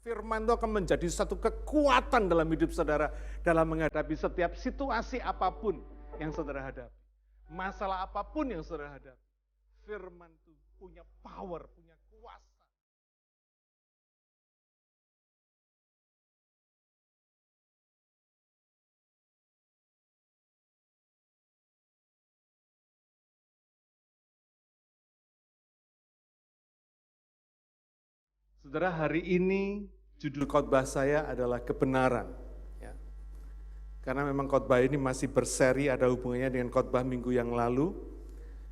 Firman itu akan menjadi satu kekuatan dalam hidup saudara, dalam menghadapi setiap situasi apapun yang saudara hadapi. Masalah apapun yang saudara hadapi. Firman itu punya power, punya kuasa. Saudara, hari ini judul khotbah saya adalah kebenaran. Ya. Karena memang khotbah ini masih berseri, ada hubungannya dengan khotbah minggu yang lalu.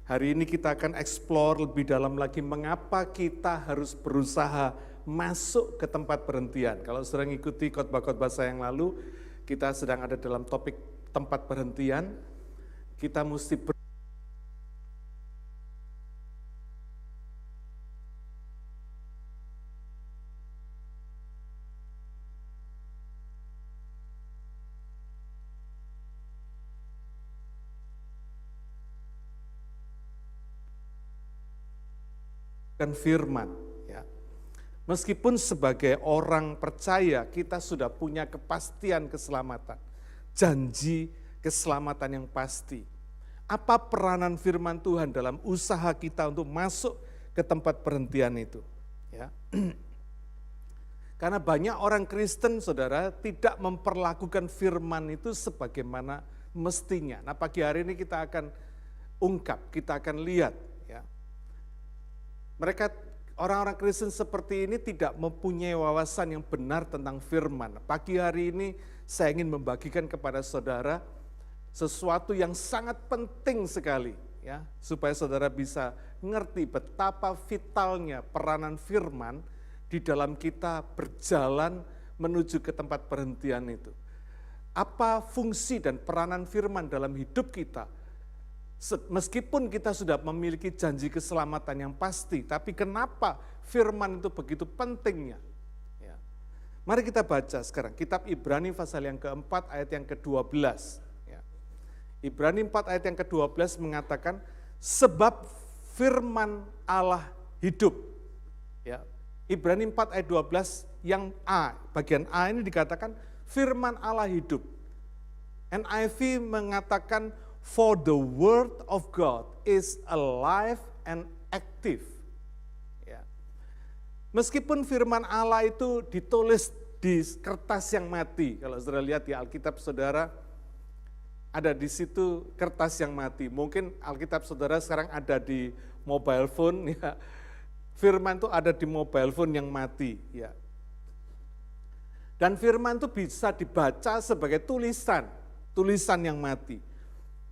Hari ini kita akan explore lebih dalam lagi mengapa kita harus berusaha masuk ke tempat berhentian. Kalau saudara mengikuti khotbah-khotbah saya yang lalu, kita sedang ada dalam topik tempat berhentian. Kita mesti firman, ya. Meskipun sebagai orang percaya kita sudah punya kepastian keselamatan, janji keselamatan yang pasti. Apa peranan firman Tuhan dalam usaha kita untuk masuk ke tempat perhentian itu? Ya. Karena banyak orang Kristen, saudara, tidak memperlakukan firman itu sebagaimana mestinya. Nah, pagi hari ini kita akan ungkap, kita akan lihat. Mereka, orang-orang Kristen seperti ini tidak mempunyai wawasan yang benar tentang firman. Pagi hari ini saya ingin membagikan kepada saudara sesuatu yang sangat penting sekali, ya, supaya saudara bisa ngerti betapa vitalnya peranan firman di dalam kita berjalan menuju ke tempat perhentian itu. Apa fungsi dan peranan firman dalam hidup kita? Meskipun kita sudah memiliki janji keselamatan yang pasti, tapi kenapa firman itu begitu pentingnya? Ya. Mari kita baca sekarang kitab Ibrani pasal yang keempat ayat yang ke-12. Ya. Ibrani 4 ayat yang ke-12 mengatakan, sebab firman Allah hidup. Ya. Ibrani 4 ayat 12 yang A, bagian A ini dikatakan firman Allah hidup. NIV mengatakan, for the word of God is alive and active. Ya. Meskipun firman Allah itu ditulis di kertas yang mati, kalau saudara lihat di Alkitab saudara, ada di situ kertas yang mati. Mungkin Alkitab saudara sekarang ada di mobile phone, ya. Firman itu ada di mobile phone yang mati. Ya. Dan firman itu bisa dibaca sebagai tulisan yang mati.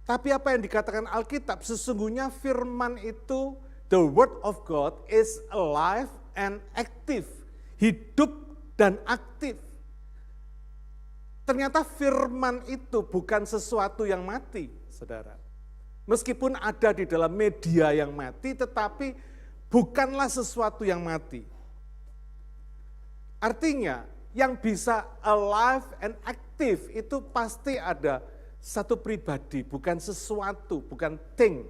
Tapi apa yang dikatakan Alkitab, sesungguhnya firman itu, the word of God is alive and active. Hidup dan aktif. Ternyata firman itu bukan sesuatu yang mati, saudara. Meskipun ada di dalam media yang mati, tetapi bukanlah sesuatu yang mati. Artinya, yang bisa alive and active itu pasti ada satu pribadi, bukan sesuatu, bukan thing,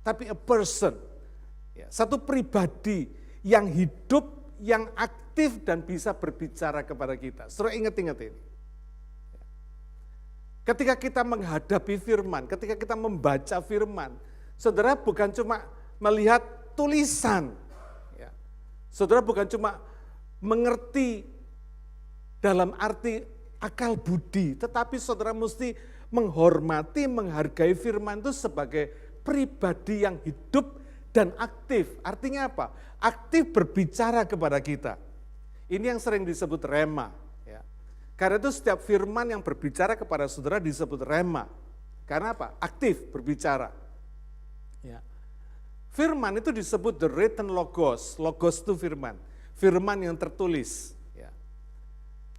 tapi a person. Ya, satu pribadi yang hidup, yang aktif dan bisa berbicara kepada kita. Saudara ingat-ingat ini. Ketika kita menghadapi firman, ketika kita membaca firman, saudara bukan cuma melihat tulisan. Ya. Saudara bukan cuma mengerti dalam arti akal budi, tetapi saudara mesti menghormati, menghargai firman itu sebagai pribadi yang hidup dan aktif. Artinya apa? Aktif berbicara kepada kita. Ini yang sering disebut rema. Ya. Karena itu setiap firman yang berbicara kepada saudara disebut rema. Karena apa? Aktif berbicara. Ya. Firman itu disebut the written logos. Logos itu firman. Firman yang tertulis.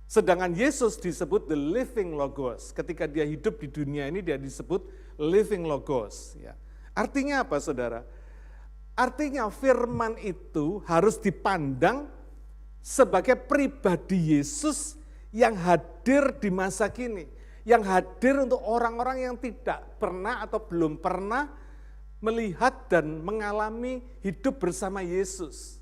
Sedangkan Yesus disebut the living logos. Ketika dia hidup di dunia ini dia disebut living logos. Ya. Artinya apa saudara? Artinya firman itu harus dipandang sebagai pribadi Yesus yang hadir di masa kini. Yang hadir untuk orang-orang yang tidak pernah atau belum pernah melihat dan mengalami hidup bersama Yesus.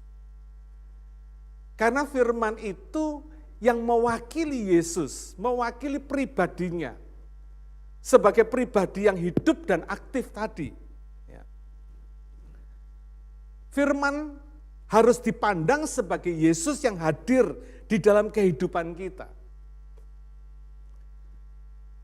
Karena firman itu yang mewakili Yesus, mewakili pribadinya. Sebagai pribadi yang hidup dan aktif tadi. Ya. Firman harus dipandang sebagai Yesus yang hadir di dalam kehidupan kita.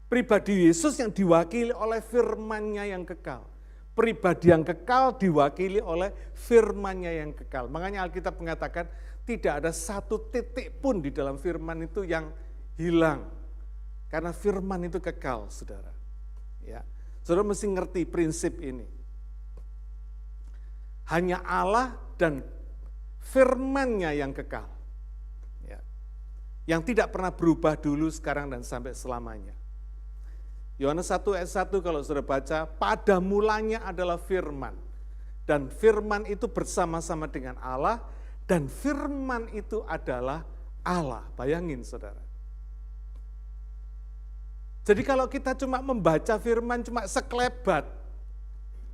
Pribadi Yesus yang diwakili oleh firman-Nya yang kekal. Pribadi yang kekal diwakili oleh firman-Nya yang kekal. Makanya Alkitab mengatakan tidak ada satu titik pun di dalam firman itu yang hilang. Karena firman itu kekal, saudara. Ya, saudara mesti ngerti prinsip ini. Hanya Allah dan firman-Nya yang kekal. Ya. Yang tidak pernah berubah dulu, sekarang, dan sampai selamanya. Yohanes 1 ayat 1 kalau saudara baca, pada mulanya adalah firman. Dan firman itu bersama-sama dengan Allah, dan firman itu adalah Allah. Bayangin saudara. Jadi kalau kita cuma membaca firman cuma sekelebat,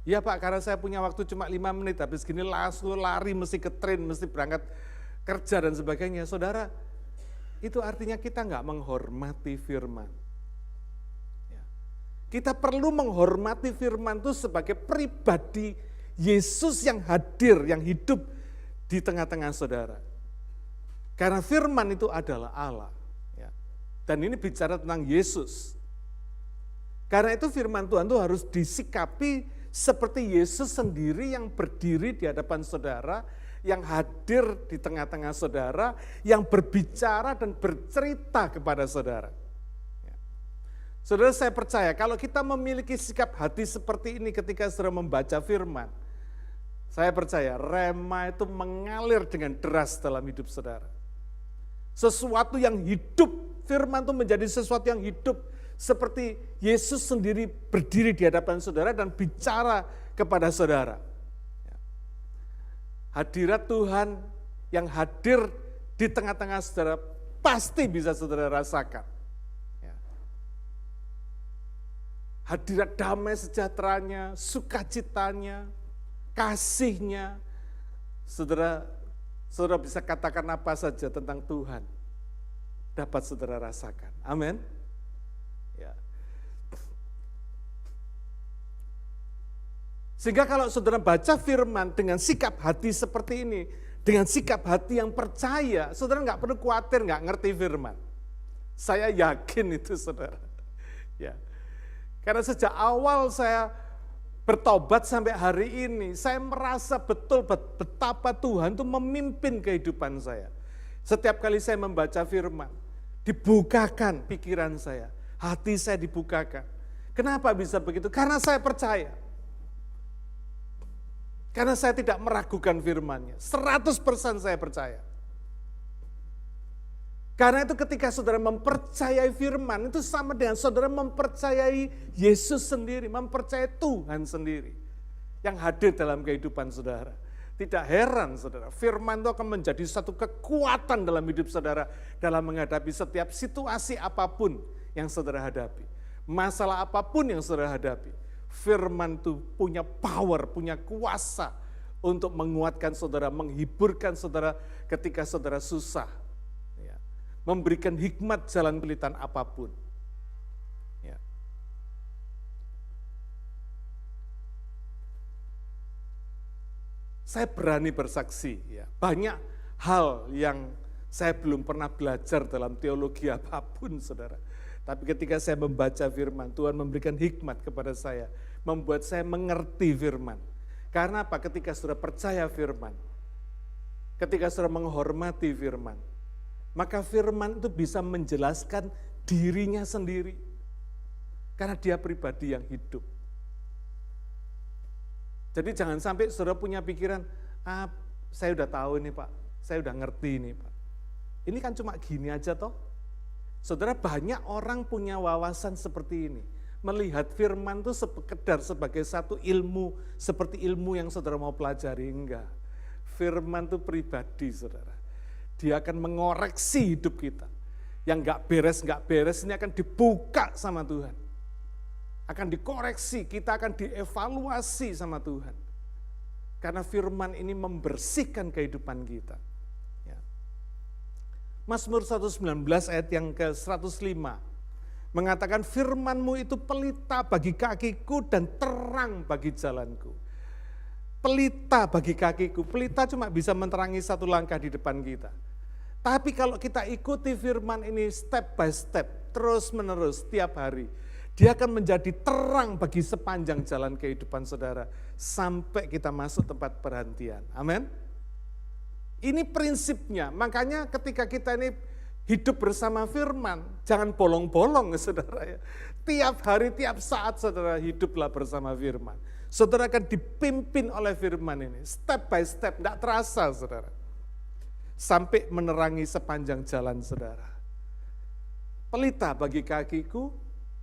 ya Pak, karena saya punya waktu cuma 5 menit, habis gini langsung lari, mesti ke train, mesti berangkat kerja dan sebagainya. Saudara, itu artinya kita nggak menghormati firman. Kita perlu menghormati firman itu sebagai pribadi Yesus yang hadir, yang hidup di tengah-tengah saudara. Karena firman itu adalah Allah. Ya. Dan ini bicara tentang Yesus. Karena itu firman Tuhan itu harus disikapi seperti Yesus sendiri yang berdiri di hadapan saudara, yang hadir di tengah-tengah saudara, yang berbicara dan bercerita kepada saudara. Saudara, saya percaya kalau kita memiliki sikap hati seperti ini ketika saudara membaca firman, saya percaya rema itu mengalir dengan deras dalam hidup saudara. Sesuatu yang hidup, firman itu menjadi sesuatu yang hidup, seperti Yesus sendiri berdiri di hadapan saudara dan bicara kepada saudara. Hadirat Tuhan yang hadir di tengah-tengah saudara pasti bisa saudara rasakan. Hadirat damai sejahteranya, sukacitanya, kasihnya. Saudara bisa katakan apa saja tentang Tuhan, dapat saudara rasakan. Amin. Ya. Sehingga kalau saudara baca firman dengan sikap hati seperti ini, dengan sikap hati yang percaya, saudara nggak perlu khawatir nggak ngerti firman. Saya yakin itu saudara. Ya. Karena sejak awal saya bertobat sampai hari ini, saya merasa betul betapa Tuhan itu memimpin kehidupan saya. Setiap kali saya membaca firman, dibukakan pikiran saya, hati saya dibukakan. Kenapa bisa begitu? Karena saya percaya. Karena saya tidak meragukan firman-Nya, 100% saya percaya. Karena itu ketika saudara mempercayai firman, itu sama dengan saudara mempercayai Yesus sendiri, mempercayai Tuhan sendiri yang hadir dalam kehidupan saudara. Tidak heran saudara, firman itu akan menjadi satu kekuatan dalam hidup saudara dalam menghadapi setiap situasi apapun yang saudara hadapi. Masalah apapun yang saudara hadapi, firman itu punya power, punya kuasa untuk menguatkan saudara, menghiburkan saudara ketika saudara susah. Memberikan hikmat jalan pilihan apapun. Ya. Saya berani bersaksi, ya, banyak hal yang saya belum pernah belajar dalam teologi apapun, saudara. Tapi ketika saya membaca firman, Tuhan memberikan hikmat kepada saya, membuat saya mengerti firman. Karena apa? Ketika saudara percaya firman, ketika saudara menghormati firman, maka firman itu bisa menjelaskan dirinya sendiri. Karena dia pribadi yang hidup. Jadi jangan sampai saudara punya pikiran, saya udah tahu ini Pak, saya udah ngerti ini Pak. Ini kan cuma gini aja toh. Saudara, banyak orang punya wawasan seperti ini. Melihat firman itu sekedar sebagai satu ilmu, seperti ilmu yang saudara mau pelajari, enggak. Firman itu pribadi saudara. Dia akan mengoreksi hidup kita. Yang nggak beres ini akan dibuka sama Tuhan. Akan dikoreksi, kita akan dievaluasi sama Tuhan. Karena firman ini membersihkan kehidupan kita. Ya. Mazmur 119 ayat yang ke-105 mengatakan firman-Mu itu pelita bagi kakiku dan terang bagi jalanku. Pelita bagi kakiku, pelita cuma bisa menerangi satu langkah di depan kita. Tapi kalau kita ikuti firman ini step by step, terus menerus tiap hari, dia akan menjadi terang bagi sepanjang jalan kehidupan saudara, sampai kita masuk tempat perhentian. Amin. Ini prinsipnya, makanya ketika kita ini hidup bersama firman, jangan bolong-bolong saudara ya. Tiap hari, tiap saat saudara hiduplah bersama firman. Saudara akan dipimpin oleh firman ini, step by step, tidak terasa saudara. Sampai menerangi sepanjang jalan saudara. Pelita bagi kakiku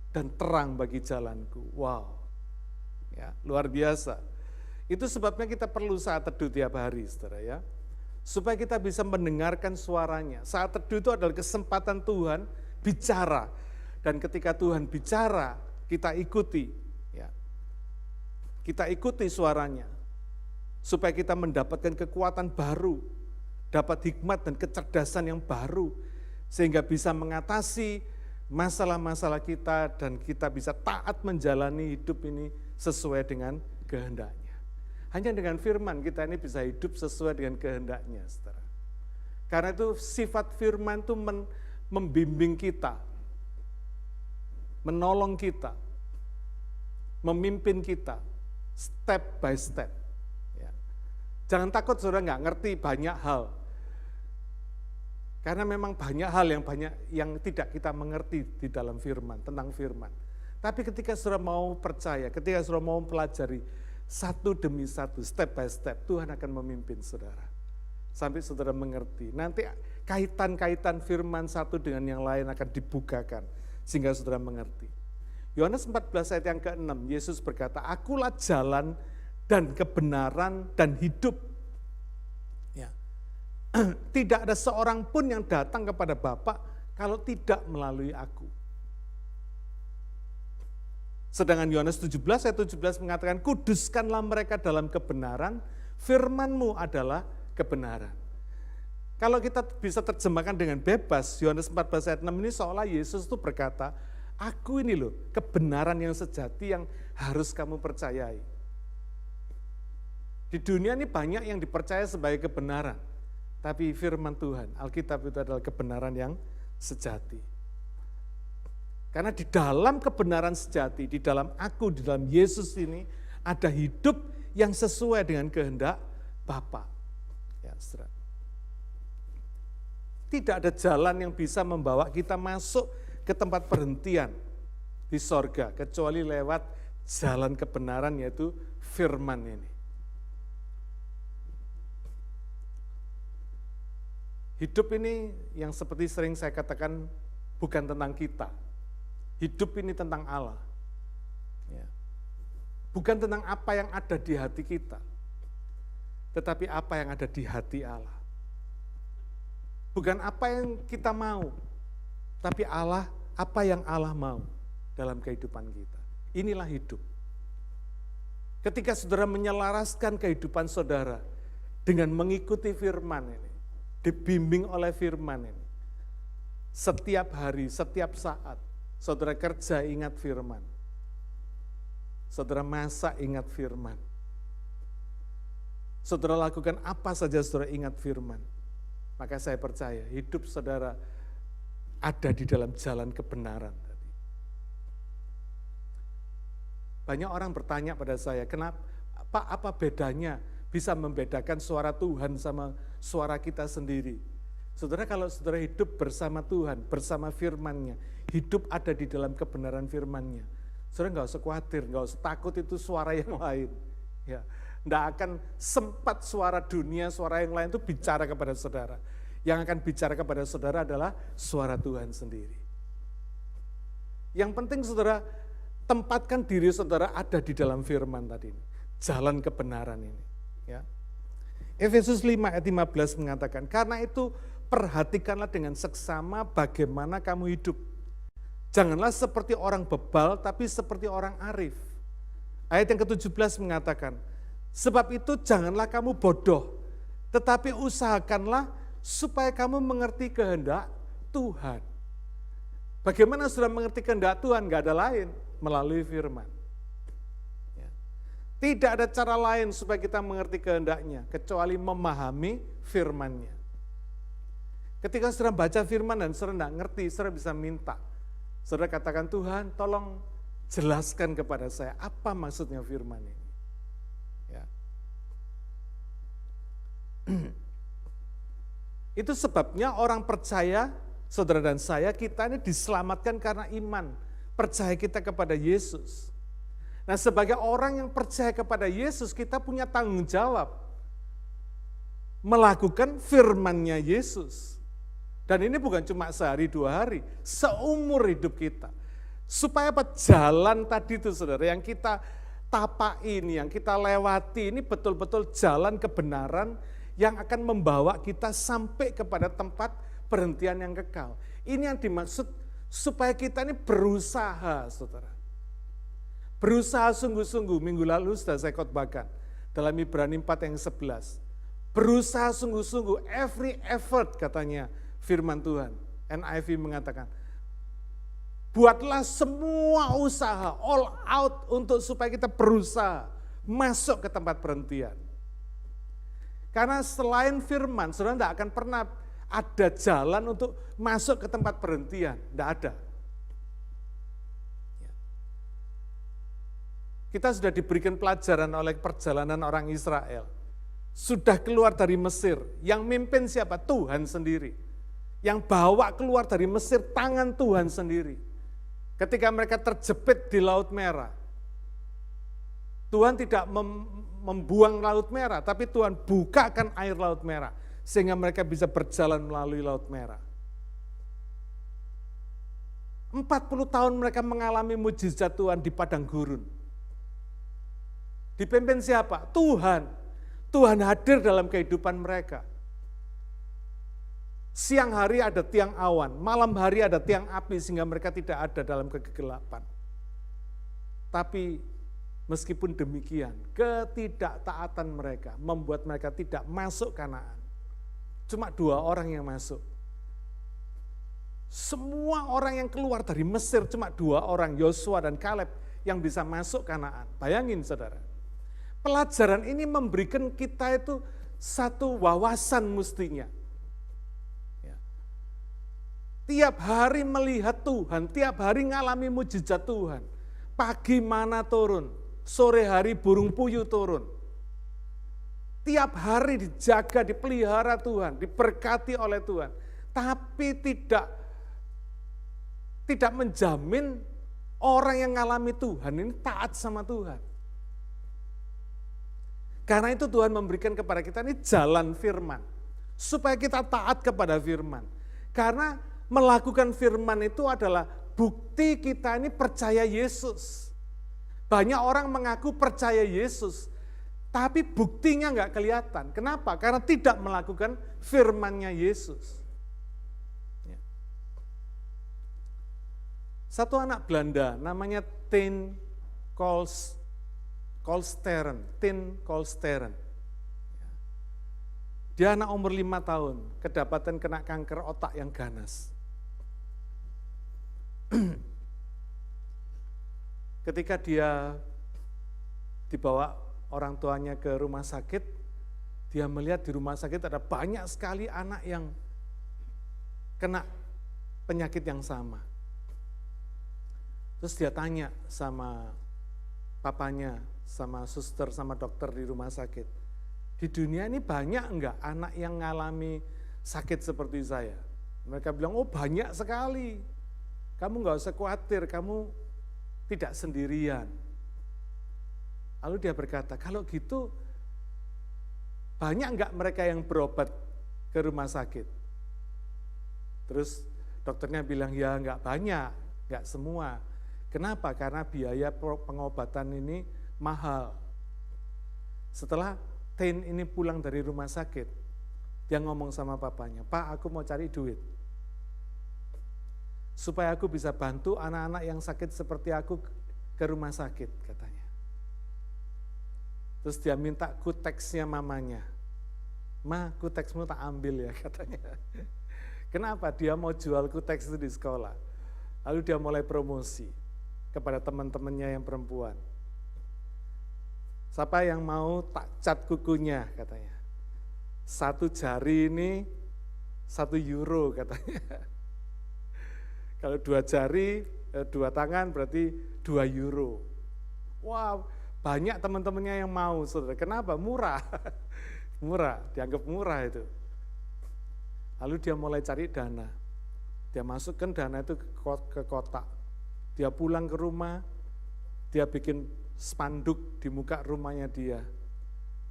dan terang bagi jalanku. Wow, ya, luar biasa. Itu sebabnya kita perlu saat teduh tiap hari saudara ya. Supaya kita bisa mendengarkan suaranya. Saat teduh itu adalah kesempatan Tuhan bicara. Dan ketika Tuhan bicara, kita ikuti. Ya. Kita ikuti suaranya. Supaya kita mendapatkan kekuatan baru. Dapat hikmat dan kecerdasan yang baru. Sehingga bisa mengatasi masalah-masalah kita. Dan kita bisa taat menjalani hidup ini sesuai dengan kehendaknya. Hanya dengan firman kita ini bisa hidup sesuai dengan kehendaknya, saudara. Karena itu sifat firman itu membimbing kita, menolong kita, memimpin kita, step by step. Ya. Jangan takut saudara nggak ngerti banyak hal. Karena memang banyak hal yang tidak kita mengerti di dalam firman, tentang firman. Tapi ketika saudara mau percaya, ketika saudara mau pelajari, satu demi satu, step by step, Tuhan akan memimpin saudara. Sampai saudara mengerti. Nanti kaitan-kaitan firman satu dengan yang lain akan dibukakan. Sehingga saudara mengerti. Yohanes 14 ayat yang ke-6, Yesus berkata, akulah jalan dan kebenaran dan hidup. Ya. Tidak ada seorang pun yang datang kepada Bapa kalau tidak melalui aku. Sedangkan Yohanes 17 ayat 17 mengatakan, kuduskanlah mereka dalam kebenaran, firman-Mu adalah kebenaran. Kalau kita bisa terjemahkan dengan bebas, Yohanes 14 ayat 6 ini seolah Yesus itu berkata, aku ini loh kebenaran yang sejati yang harus kamu percayai. Di dunia ini banyak yang dipercaya sebagai kebenaran, tapi firman Tuhan, Alkitab itu adalah kebenaran yang sejati. Karena di dalam kebenaran sejati, di dalam aku, di dalam Yesus ini, ada hidup yang sesuai dengan kehendak Bapa. Ya, saudara. Tidak ada jalan yang bisa membawa kita masuk ke tempat perhentian di sorga, kecuali lewat jalan kebenaran, yaitu firman ini. Hidup ini yang seperti sering saya katakan bukan tentang kita. Hidup ini tentang Allah. Ya. Bukan tentang apa yang ada di hati kita, tetapi apa yang ada di hati Allah. Bukan apa yang kita mau, tapi Allah, apa yang Allah mau dalam kehidupan kita. Inilah hidup. Ketika saudara menyelaraskan kehidupan saudara dengan mengikuti firman ini, dibimbing oleh firman ini, setiap hari, setiap saat, saudara kerja ingat firman. Saudara masak ingat firman. Saudara lakukan apa saja saudara ingat firman. Maka saya percaya hidup saudara ada di dalam jalan kebenaran. Banyak orang bertanya pada saya, kenapa Pak, apa bedanya bisa membedakan suara Tuhan sama suara kita sendiri? Saudara, kalau saudara hidup bersama Tuhan, bersama firman-Nya, hidup ada di dalam kebenaran firman-Nya, saudara nggak usah khawatir, nggak usah takut itu suara yang lain. Ya, nggak akan sempat suara dunia, suara yang lain itu bicara kepada saudara. Yang akan bicara kepada saudara adalah suara Tuhan sendiri. Yang penting saudara, tempatkan diri saudara ada di dalam firman tadi, jalan kebenaran ini. Ya. Efesus 5 ayat 15 mengatakan, karena itu perhatikanlah dengan seksama bagaimana kamu hidup. Janganlah seperti orang bebal, tapi seperti orang arif. Ayat yang ke-17 mengatakan, sebab itu janganlah kamu bodoh, tetapi usahakanlah Supaya kamu mengerti kehendak Tuhan. Bagaimana saudara mengerti kehendak Tuhan? Gak ada lain, melalui firman. Ya. Tidak ada cara lain supaya kita mengerti kehendaknya, kecuali memahami firman-Nya. Ketika saudara baca firman dan saudara tidak ngerti, saudara bisa minta. Saudara katakan, Tuhan tolong jelaskan kepada saya, apa maksudnya firman ini. Ya. Itu sebabnya orang percaya, saudara dan saya, kita ini diselamatkan karena iman, percaya kita kepada Yesus. Nah, sebagai orang yang percaya kepada Yesus, kita punya tanggung jawab melakukan firman-Nya Yesus. Dan ini bukan cuma sehari 2 hari, seumur hidup kita. Supaya apa? Jalan tadi itu saudara, yang kita tapai ini, yang kita lewati ini betul-betul jalan kebenaran yang akan membawa kita sampai kepada tempat perhentian yang kekal. Ini yang dimaksud supaya kita ini berusaha, saudara. Berusaha sungguh-sungguh, minggu lalu sudah saya khotbahkan dalam Ibrani 4 yang 11. Berusaha sungguh-sungguh, every effort katanya firman Tuhan. NIV mengatakan, buatlah semua usaha, all out untuk supaya kita berusaha masuk ke tempat perhentian. Karena selain firman, saudara tidak akan pernah ada jalan untuk masuk ke tempat perhentian. Tidak ada. Kita sudah diberikan pelajaran oleh perjalanan orang Israel. Sudah keluar dari Mesir. Yang mimpin siapa? Tuhan sendiri. Yang bawa keluar dari Mesir, tangan Tuhan sendiri. Ketika mereka terjepit di Laut Merah, Tuhan tidak membuang Laut Merah, tapi Tuhan bukakan air Laut Merah, sehingga mereka bisa berjalan melalui Laut Merah. 40 tahun mereka mengalami mujizat Tuhan di padang gurun. Dipimpin siapa? Tuhan. Tuhan hadir dalam kehidupan mereka. Siang hari ada tiang awan, malam hari ada tiang api sehingga mereka tidak ada dalam kegelapan. Tapi meskipun demikian, ketidaktaatan mereka membuat mereka tidak masuk Kanaan. Cuma 2 orang yang masuk. Semua orang yang keluar dari Mesir cuma 2 orang, Yosua dan Kaleb, yang bisa masuk Kanaan. Bayangin saudara. Pelajaran ini memberikan kita itu satu wawasan mestinya. Tiap hari melihat Tuhan, tiap hari ngalami mujizat Tuhan. Pagi mana turun, sore hari burung puyuh turun. Tiap hari dijaga, dipelihara Tuhan, diberkati oleh Tuhan. Tapi tidak menjamin orang yang ngalami Tuhan ini taat sama Tuhan. Karena itu Tuhan memberikan kepada kita ini jalan firman. Supaya kita taat kepada firman. Karena melakukan firman itu adalah bukti kita ini percaya Yesus. Banyak orang mengaku percaya Yesus, tapi buktinya nggak kelihatan. Kenapa? Karena tidak melakukan firman-Nya Yesus. Satu anak Belanda namanya Tin Kolsteren. Dia anak umur 5 tahun, kedapatan kena kanker otak yang ganas. Ketika dia dibawa orang tuanya ke rumah sakit, dia melihat di rumah sakit ada banyak sekali anak yang kena penyakit yang sama. Terus dia tanya sama papanya, sama suster, sama dokter di rumah sakit, di dunia ini banyak enggak anak yang ngalami sakit seperti saya? Mereka bilang, oh banyak sekali. Kamu enggak usah khawatir, kamu tidak sendirian. Lalu dia berkata, kalau gitu banyak enggak mereka yang berobat ke rumah sakit? Terus dokternya bilang, ya enggak banyak, enggak semua. Kenapa? Karena biaya pengobatan ini mahal. Setelah Tin ini pulang dari rumah sakit, dia ngomong sama papanya, Pak, aku mau cari duit. Supaya aku bisa bantu anak-anak yang sakit seperti aku ke rumah sakit, katanya. Terus dia minta kuteksnya mamanya. "Ma, kuteksmu tak ambil ya," katanya. Kenapa? Dia mau jual kuteks itu di sekolah. Lalu dia mulai promosi kepada teman-temannya yang perempuan. "Siapa yang mau tak cat kukunya," katanya. "1 jari ini 1 euro," katanya. Kalau 2 jari, 2 tangan berarti 2 euro. Wow, banyak teman-temannya yang mau, saudara. Kenapa? Murah. Murah, dianggap murah itu. Lalu dia mulai cari dana. Dia masukkan dana itu ke kotak. Dia pulang ke rumah, dia bikin spanduk di muka rumahnya dia.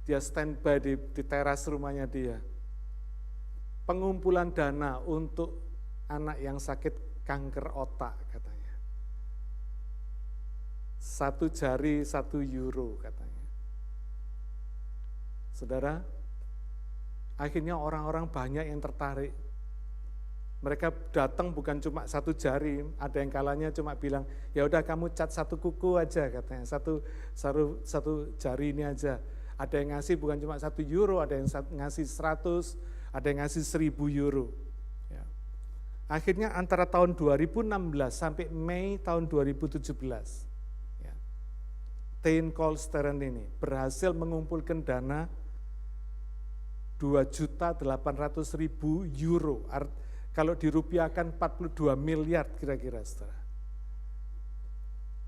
Dia standby di teras rumahnya dia. Pengumpulan dana untuk anak yang sakit kanker otak, katanya. 1 jari 1 euro, katanya. Saudara, akhirnya orang-orang banyak yang tertarik. Mereka datang bukan cuma 1 jari, ada yang kalanya cuma bilang, "Ya udah kamu cat 1 kuku aja," katanya, satu jari ini aja. Ada yang ngasih bukan cuma 1 euro, ada yang ngasih 100, ada yang ngasih 1000 euro. Ya. Akhirnya antara tahun 2016 sampai Mei tahun 2017, ya, Tein Kolsteren ini berhasil mengumpulkan dana 2.800.000 euro. Kalau dirupiahkan 42 miliar kira-kira, saudara.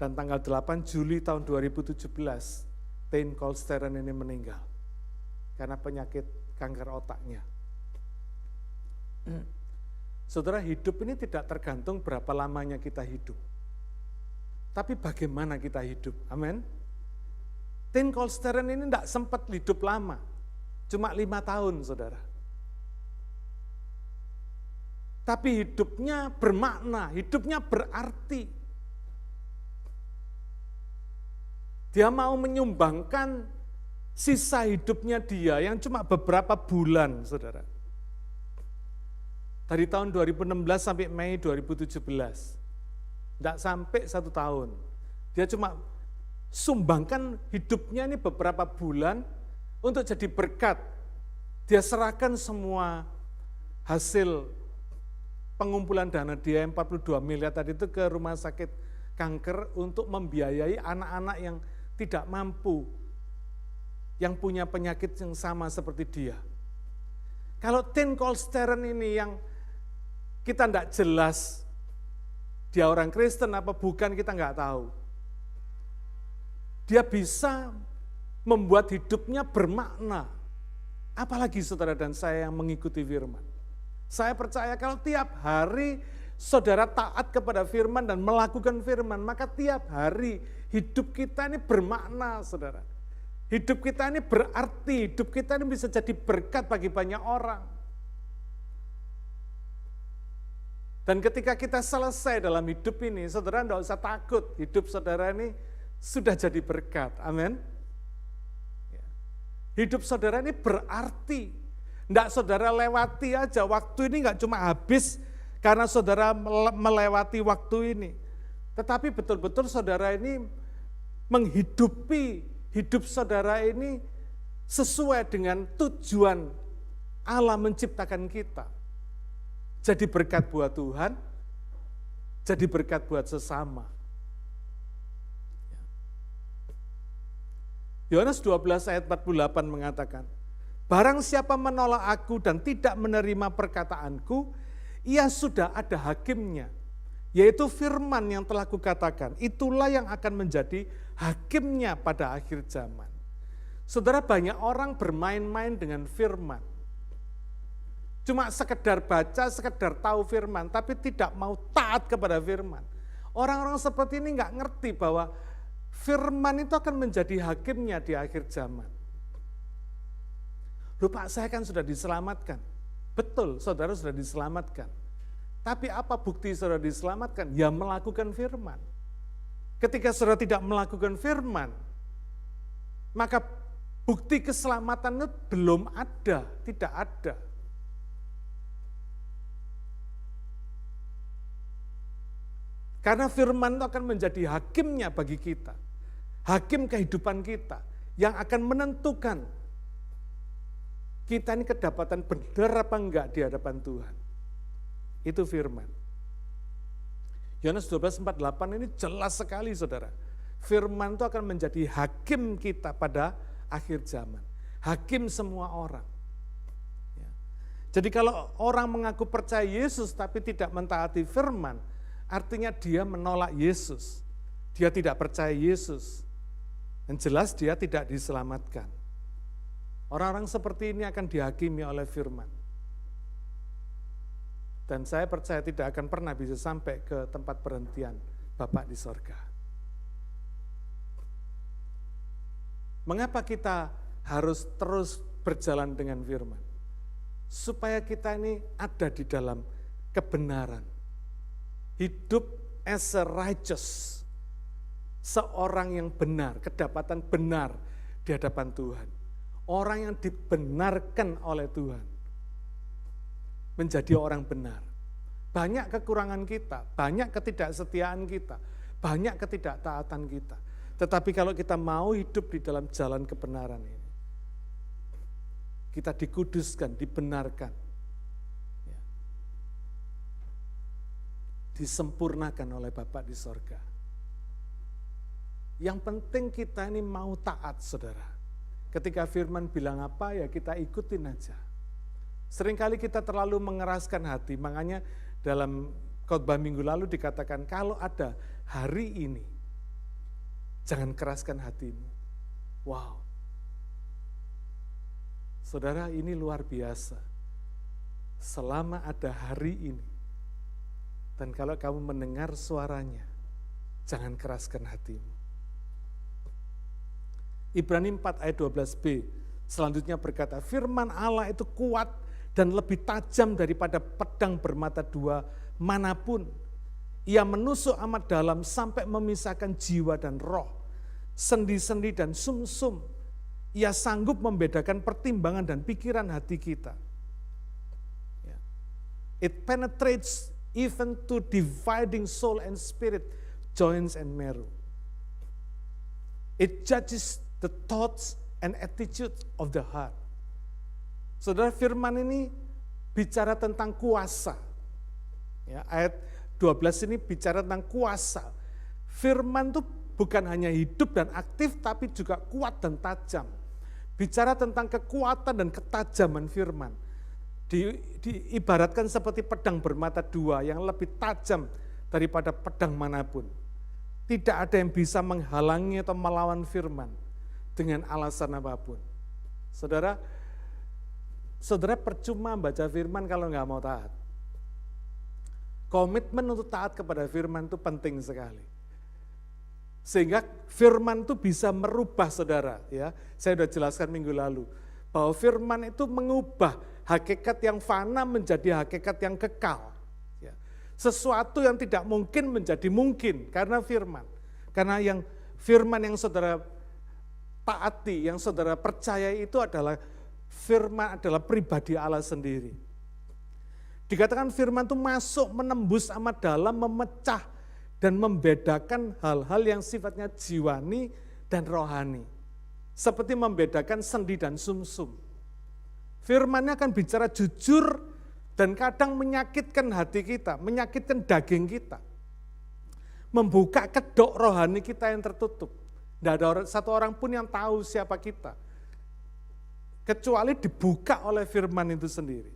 Dan tanggal 8 Juli tahun 2017, Tein Kolsteren ini meninggal karena penyakit kanker otaknya. Saudara, hidup ini tidak tergantung berapa lamanya kita hidup, tapi bagaimana kita hidup. Amin. Tein Kolsteren ini tidak sempat hidup lama, cuma 5 tahun, saudara. Tapi hidupnya bermakna, hidupnya berarti. Dia mau menyumbangkan sisa hidupnya dia yang cuma beberapa bulan, saudara. Dari tahun 2016 sampai Mei 2017. Tidak sampai 1 tahun. Dia cuma sumbangkan hidupnya ini beberapa bulan untuk jadi berkat. Dia serahkan semua hasil pengumpulan dana dia yang 42 miliar tadi itu ke rumah sakit kanker untuk membiayai anak-anak yang tidak mampu, yang punya penyakit yang sama seperti dia. Kalau Tein Kolsteren ini yang kita tidak jelas, dia orang Kristen apa bukan kita nggak tahu. Dia bisa membuat hidupnya bermakna. Apalagi saudara dan saya yang mengikuti firman. Saya percaya kalau tiap hari saudara taat kepada firman dan melakukan firman, maka tiap hari hidup kita ini bermakna, saudara. Hidup kita ini berarti, hidup kita ini bisa jadi berkat bagi banyak orang. Dan ketika kita selesai dalam hidup ini, saudara tidak usah takut, hidup saudara ini sudah jadi berkat. Amin. Hidup saudara ini berarti. Tidak saudara lewati aja, waktu ini nggak cuma habis karena saudara melewati waktu ini. Tetapi betul-betul saudara ini menghidupi hidup saudara ini sesuai dengan tujuan Allah menciptakan kita. Jadi berkat buat Tuhan, jadi berkat buat sesama. Yohanes 12 ayat 48 mengatakan, "Barang siapa menolak aku dan tidak menerima perkataanku, ia sudah ada hakimnya, yaitu firman yang telah kukatakan. Itulah yang akan menjadi hakimnya pada akhir zaman." Saudara, banyak orang bermain-main dengan firman. Cuma sekedar baca, sekedar tahu firman, tapi tidak mau taat kepada firman. Orang-orang seperti ini nggak ngerti bahwa firman itu akan menjadi hakimnya di akhir zaman. Loh Pak, saya kan sudah diselamatkan. Betul, saudara sudah diselamatkan. Tapi apa bukti saudara diselamatkan? Ya melakukan firman. Ketika saudara tidak melakukan firman, maka bukti keselamatan itu belum ada, tidak ada. Karena firman itu akan menjadi hakimnya bagi kita. Hakim kehidupan kita yang akan menentukan kita ini kedapatan benar apa enggak di hadapan Tuhan. Itu firman. Yohanes 12:48 ini jelas sekali saudara. Firman itu akan menjadi hakim kita pada akhir zaman. Hakim semua orang. Ya. Jadi kalau orang mengaku percaya Yesus tapi tidak mentaati firman, artinya dia menolak Yesus. Dia tidak percaya Yesus. Dan jelas dia tidak diselamatkan. Orang-orang seperti ini akan dihakimi oleh firman. Dan saya percaya tidak akan pernah bisa sampai ke tempat perhentian Bapa di sorga. Mengapa kita harus terus berjalan dengan firman? Supaya kita ini ada di dalam kebenaran. Hidup as a righteous. Seorang yang benar, kedapatan benar di hadapan Tuhan. Orang yang dibenarkan oleh Tuhan. Menjadi orang benar. Banyak kekurangan kita, banyak ketidaksetiaan kita, banyak ketidaktaatan kita. Tetapi kalau kita mau hidup di dalam jalan kebenaran ini, kita dikuduskan, dibenarkan, ya, disempurnakan oleh Bapa di sorga. Yang penting kita ini mau taat, saudara. Ketika firman bilang apa, ya kita ikutin aja. Seringkali kita terlalu mengeraskan hati, makanya dalam khotbah minggu lalu dikatakan kalau ada hari ini, jangan keraskan hatimu. Wow. Saudara, ini luar biasa. Selama ada hari ini, dan kalau kamu mendengar suaranya, jangan keraskan hatimu. Ibrani 4 ayat 12b selanjutnya berkata, firman Allah itu kuat dan lebih tajam daripada pedang bermata dua manapun. Ia menusuk amat dalam sampai memisahkan jiwa dan roh, sendi-sendi dan sumsum. Ia sanggup membedakan pertimbangan dan pikiran hati kita. It penetrates even to dividing soul and spirit, joints and marrow. It judges the thoughts and attitudes of the heart. Saudara, firman ini bicara tentang kuasa. Ya, ayat 12 ini bicara tentang kuasa. Firman itu bukan hanya hidup dan aktif, tapi juga kuat dan tajam. Bicara tentang kekuatan dan ketajaman firman. Diibaratkan seperti pedang bermata dua yang lebih tajam daripada pedang manapun. Tidak ada yang bisa menghalangi atau melawan firman dengan alasan apapun. Saudara percuma baca firman kalau nggak mau taat. Komitmen untuk taat kepada firman itu penting sekali. Sehingga firman itu bisa merubah saudara. Ya, saya sudah jelaskan minggu lalu bahwa firman itu mengubah hakikat yang fana menjadi hakikat yang kekal. Ya. Sesuatu yang tidak mungkin menjadi mungkin karena firman. Karena yang firman yang saudara taati, yang saudara percaya itu adalah firman adalah pribadi Allah sendiri. Dikatakan firman itu masuk, menembus amat dalam, memecah dan membedakan hal-hal yang sifatnya jiwani dan rohani. Seperti membedakan sendi dan sumsum. Firman-nya akan bicara jujur dan kadang menyakitkan hati kita, menyakitkan daging kita. Membuka kedok rohani kita yang tertutup. Tidak ada satu orang pun yang tahu siapa kita. Kecuali dibuka oleh firman itu sendiri.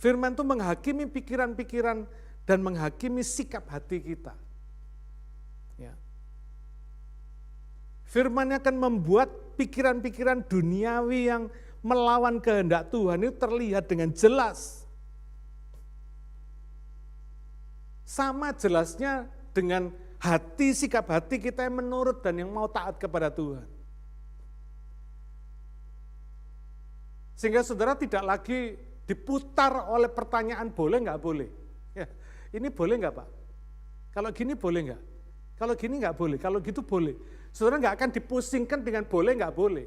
Firman itu menghakimi pikiran-pikiran dan menghakimi sikap hati kita. Ya. Firman akan membuat pikiran-pikiran duniawi yang melawan kehendak Tuhan itu terlihat dengan jelas. Sama jelasnya dengan hati, sikap hati kita yang menurut dan yang mau taat kepada Tuhan. Sehingga saudara tidak lagi diputar oleh pertanyaan boleh nggak boleh. Ya, ini boleh nggak Pak? Kalau gini boleh nggak? Kalau gini nggak boleh, kalau gitu boleh. Saudara nggak akan dipusingkan dengan boleh nggak boleh.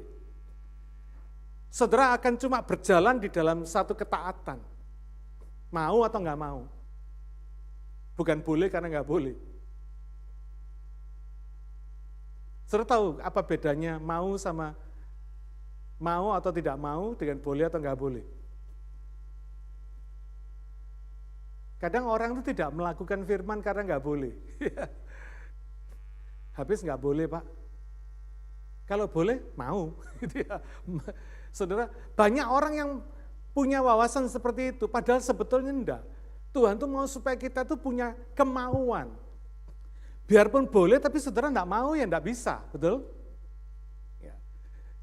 Saudara akan cuma berjalan di dalam satu ketaatan. Mau atau nggak mau. Bukan boleh karena nggak boleh. Saudara tahu apa bedanya mau sama Mau atau tidak mau, dengan boleh atau enggak boleh. Kadang orang itu tidak melakukan firman karena enggak boleh. Habis enggak boleh, Pak. Kalau boleh, mau. Saudara, banyak orang yang punya wawasan seperti itu, padahal sebetulnya enggak. Tuhan tuh mau supaya kita tuh punya kemauan. Biarpun boleh, tapi saudara enggak mau ya enggak bisa, betul? Ya.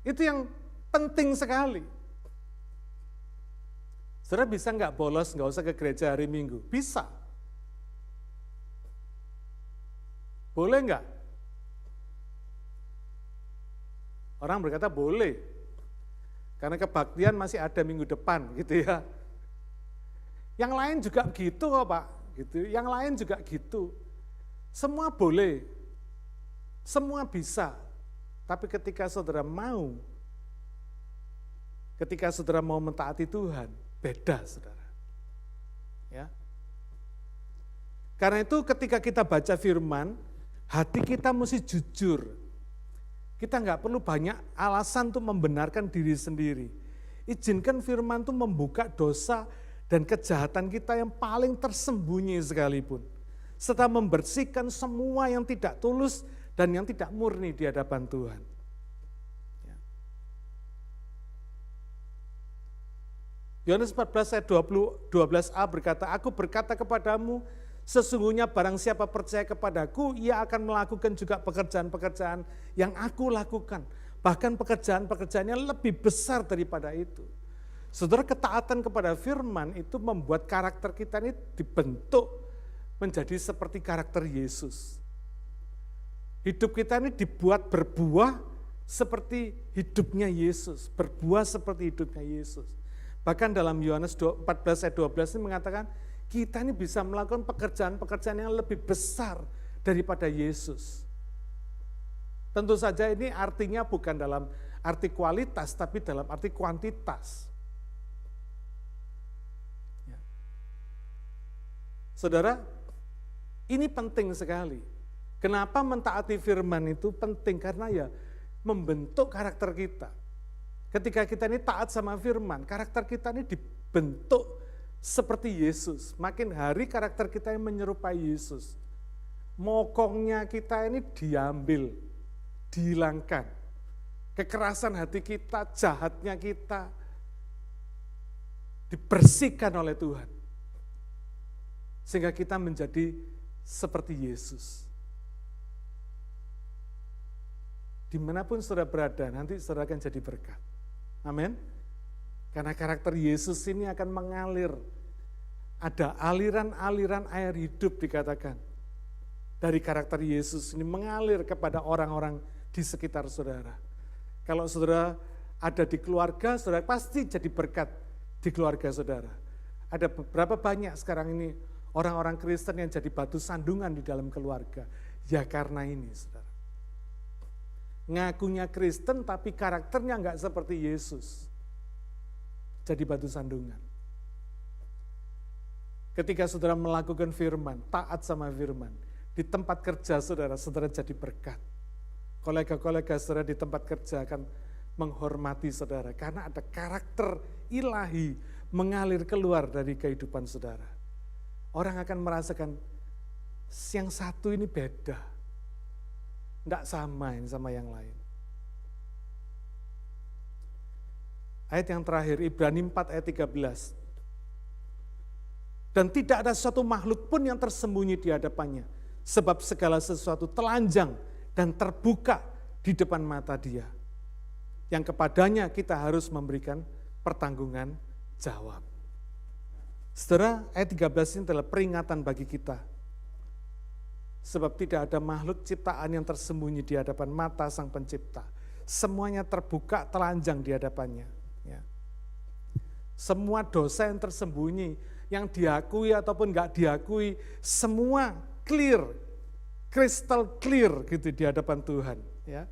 Itu yang penting sekali. Saudara bisa enggak bolos, enggak usah ke gereja hari Minggu? Bisa. Boleh enggak? Orang berkata boleh, karena kebaktian masih ada minggu depan gitu ya. Yang lain juga gitu kok Pak, gitu. Yang lain juga gitu. Semua boleh, semua bisa. Tapi ketika saudara mau mentaati Tuhan, beda saudara. Ya. Karena itu ketika kita baca firman, hati kita mesti jujur. Kita nggak perlu banyak alasan untuk membenarkan diri sendiri. Izinkan firman itu membuka dosa dan kejahatan kita yang paling tersembunyi sekalipun. Serta membersihkan semua yang tidak tulus dan yang tidak murni di hadapan Tuhan. Yohanes 14 ayat 12a berkata, aku berkata kepadamu, sesungguhnya barang siapa percaya kepadaku, ia akan melakukan juga pekerjaan-pekerjaan yang aku lakukan. Bahkan pekerjaan-pekerjaan yang lebih besar daripada itu. Saudara, ketaatan kepada firman itu membuat karakter kita ini dibentuk menjadi seperti karakter Yesus. Hidup kita ini dibuat berbuah seperti hidupnya Yesus. Berbuah seperti hidupnya Yesus. Bahkan dalam Yohanes 14 ayat 12 ini mengatakan, kita ini bisa melakukan pekerjaan-pekerjaan yang lebih besar daripada Yesus. Tentu saja ini artinya bukan dalam arti kualitas, tapi dalam arti kuantitas. Ya. Saudara, ini penting sekali. Kenapa mentaati firman itu penting? Karena ya membentuk karakter kita. Ketika kita ini taat sama firman, karakter kita ini dibentuk seperti Yesus. Makin hari karakter kita yang menyerupai Yesus. Mokongnya kita ini diambil, dihilangkan. Kekerasan hati kita, jahatnya kita, dibersihkan oleh Tuhan. Sehingga kita menjadi seperti Yesus. Dimanapun saudara berada, nanti saudara akan jadi berkat. Amin. Karena karakter Yesus ini akan mengalir. Ada aliran-aliran air hidup dikatakan. Dari karakter Yesus ini mengalir kepada orang-orang di sekitar saudara. Kalau saudara ada di keluarga, saudara pasti jadi berkat di keluarga saudara. Ada beberapa banyak sekarang ini orang-orang Kristen yang jadi batu sandungan di dalam keluarga. Ya karena ini saudara. Ngakunya Kristen tapi karakternya enggak seperti Yesus. Jadi batu sandungan. Ketika saudara melakukan firman, taat sama firman, di tempat kerja saudara, saudara jadi berkat. Kolega-kolega saudara di tempat kerja akan menghormati saudara, karena ada karakter ilahi mengalir keluar dari kehidupan saudara. Orang akan merasakan, yang satu ini beda, tidak sama yang lain. Ayat yang terakhir, Ibrani 4 ayat 13. Dan tidak ada suatu makhluk pun yang tersembunyi di hadapannya, sebab segala sesuatu telanjang dan terbuka di depan mata Dia, yang kepadanya kita harus memberikan pertanggungan jawab. Saudara, ayat 13 ini adalah peringatan bagi kita. Sebab tidak ada makhluk ciptaan yang tersembunyi di hadapan mata Sang Pencipta. Semuanya terbuka, telanjang di hadapannya. Ya. Semua dosa yang tersembunyi, yang diakui ataupun enggak diakui, semua clear, crystal clear gitu di hadapan Tuhan. Ya.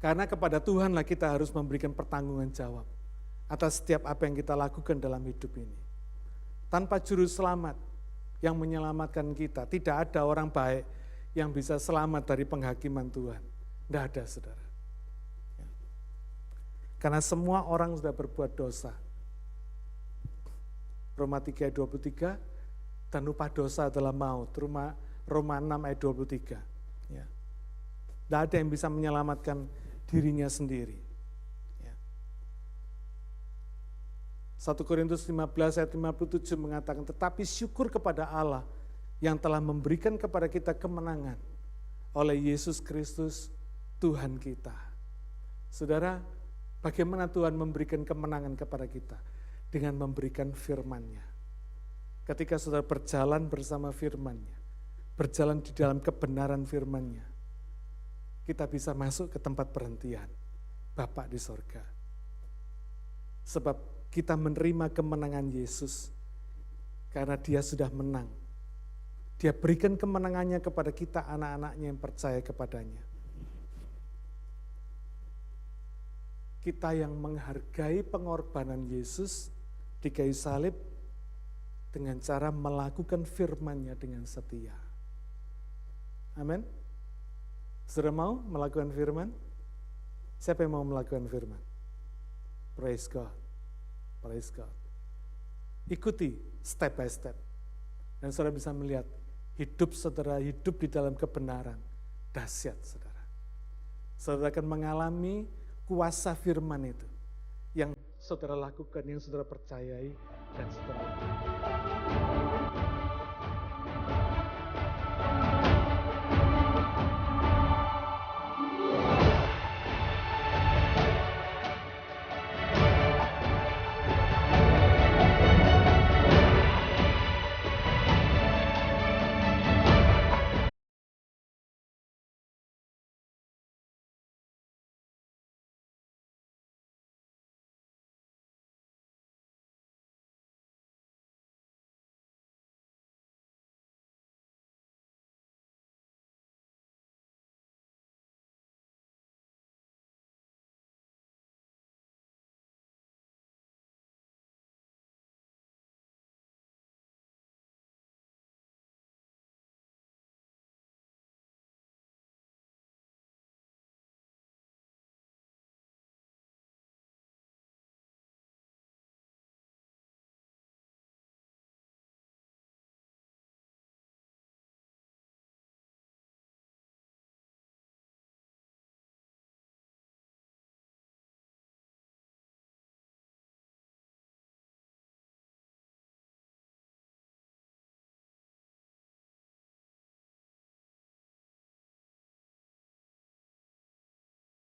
Karena kepada Tuhanlah kita harus memberikan pertanggungan jawab atas setiap apa yang kita lakukan dalam hidup ini. Tanpa juru selamat yang menyelamatkan kita, tidak ada orang baik yang bisa selamat dari penghakiman Tuhan. Tidak ada, saudara. Ya. Karena semua orang sudah berbuat dosa. Roma 3 ayat 23, dan upah dosa adalah maut. Roma 6 ayat 23. Ya. Tidak ada yang bisa menyelamatkan dirinya sendiri. Ya. 1 Korintus 15 ayat 57 mengatakan, tetapi syukur kepada Allah yang telah memberikan kepada kita kemenangan oleh Yesus Kristus Tuhan kita. Saudara, bagaimana Tuhan memberikan kemenangan kepada kita? Dengan memberikan firman-Nya. Ketika saudara berjalan bersama firman-Nya, berjalan di dalam kebenaran firman-Nya, kita bisa masuk ke tempat perhentian Bapa di sorga. Sebab kita menerima kemenangan Yesus karena Dia sudah menang. Dia berikan kemenangannya kepada kita anak-anaknya yang percaya kepadanya. Kita yang menghargai pengorbanan Yesus di kayu salib dengan cara melakukan firman-Nya dengan setia. Amin. Saudara mau melakukan firman? Siapa yang mau melakukan firman? Praise God. Praise God. Ikuti step by step. Dan saudara bisa melihat hidup saudara hidup di dalam kebenaran. Dahsyat saudara. Saudara akan mengalami kuasa firman itu. Yang saudara lakukan, yang saudara percayai, dan saudara